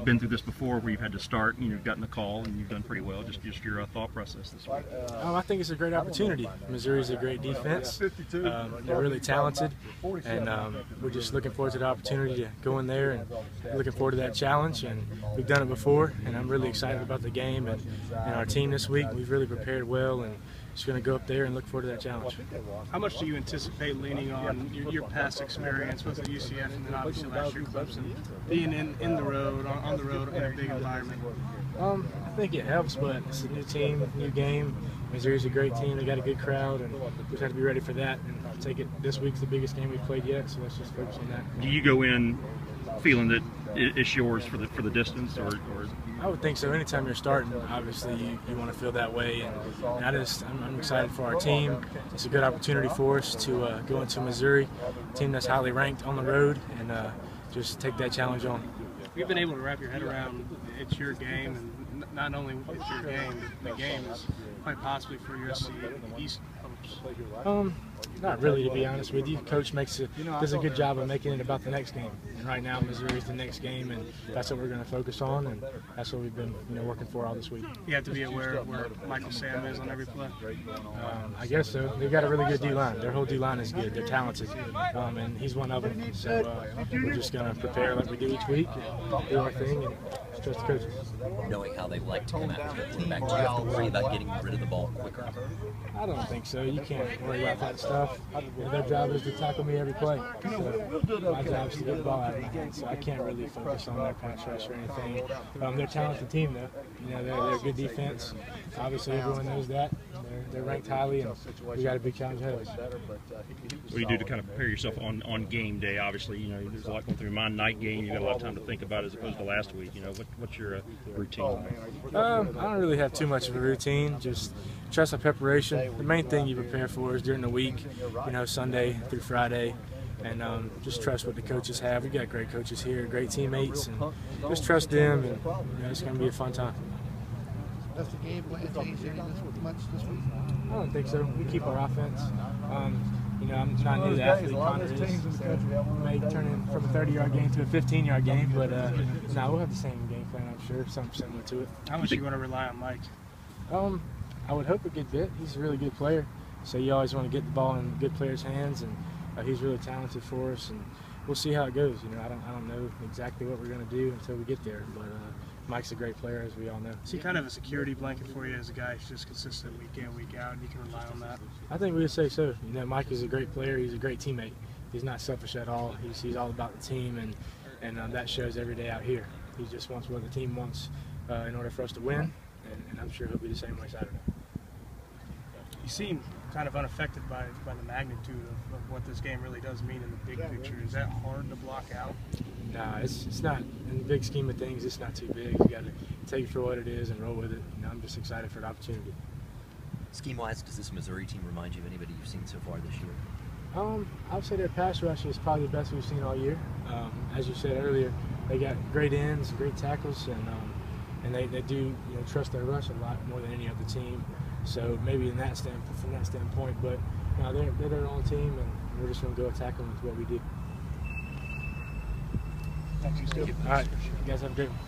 you've been through this before, where you've had to start, you've gotten the call, and you've done pretty well. Just your thought process this week. I think it's a great opportunity. Missouri's a great defense. They're really talented, and we're just looking forward to the opportunity to go in there and looking forward to that challenge. And we've done it before, and I'm really excited about the game and our team this week. We've really prepared well, and just going to go up there and look forward to that challenge. How much do you anticipate leaning on your past experience with the UCF and then obviously last year Clemson, being in the road, on the road in a big environment? I think it helps, but it's a new team, new game. Missouri's a great team. They got a good crowd, and we just have to be ready for that. And I'll take it. This week's the biggest game we've played yet, so let's just focus on that. Do you go in feeling that it's yours for the distance, or? I would think so. Anytime you're starting, obviously you want to feel that way, and I'm excited for our team. It's a good opportunity for us to go into Missouri, a team that's highly ranked on the road, and just take that challenge on. You've been able to wrap your head around it's your game, and not only it's your game, but the game is quite possibly for your SC East hopes. Not really, to be honest with you. Coach does a good job of making it about the next game. And right now, Missouri's the next game, and that's what we're going to focus on, and that's what we've been working for all this week. You have to be aware of where Michael Sam is on every play. I guess so. They've got a really good D-line. Their whole D-line is good. They're talented, and he's one of them. So we're just going to prepare like we do each week, and do our thing, and trust the coaches. Knowing how they like to come after the quarterback, do you have to worry about getting rid of the ball quicker? I don't think so. You can't worry about that stuff. Their job is to tackle me every play. So my job is to get the ball out of my hands. So I can't really focus on their pass rush or anything. They're a talented team, though. They're a good defense. Obviously, everyone knows that. They're ranked highly, and we got a big challenge ahead of us. What do you do to kind of prepare yourself on game day? Obviously, there's a lot going through your mind. Night game, you got a lot of time to think about as opposed to last week. What's your routine? I don't really have too much of a routine. Just trust the preparation. The main thing you prepare for is during the week, Sunday through Friday, and just trust what the coaches have. We got great coaches here, great teammates, and just trust them, and it's going to be a fun time. Does the game plan change any much this week? I don't think so. We keep our offense. I'm not new to athlete Connor is, so we may turn it from a 30-yard game to a 15-yard game, but we'll have the same game plan, I'm sure, something similar to it. How much are you going to rely on Mike? I would hope a good bit. He's a really good player, so you always want to get the ball in good players' hands, and he's really talented for us, and we'll see how it goes. I don't know exactly what we're going to do until we get there, but Mike's a great player, as we all know. Is he kind of a security blanket for you as a guy who's just consistent week in, week out, and you can rely on that? I think we would say so. Mike is a great player. He's a great teammate. He's not selfish at all. He's all about the team, and that shows every day out here. He just wants what the team wants in order for us to win, and I'm sure he'll be the same way Saturday. You seem kind of unaffected by the magnitude of what this game really does mean in the big picture. Is that hard to block out? Nah, it's not. In the big scheme of things, it's not too big. You got to take it for what it is and roll with it. I'm just excited for the opportunity. Scheme-wise, does this Missouri team remind you of anybody you've seen so far this year? I would say their pass rush is probably the best we've seen all year. As you said earlier, they got great ends, great tackles, and they do trust their rush a lot more than any other team. So maybe from that standpoint, but they're their own team, and we're just going to go attack them with what we do. Thank you. All right, you guys have a great one.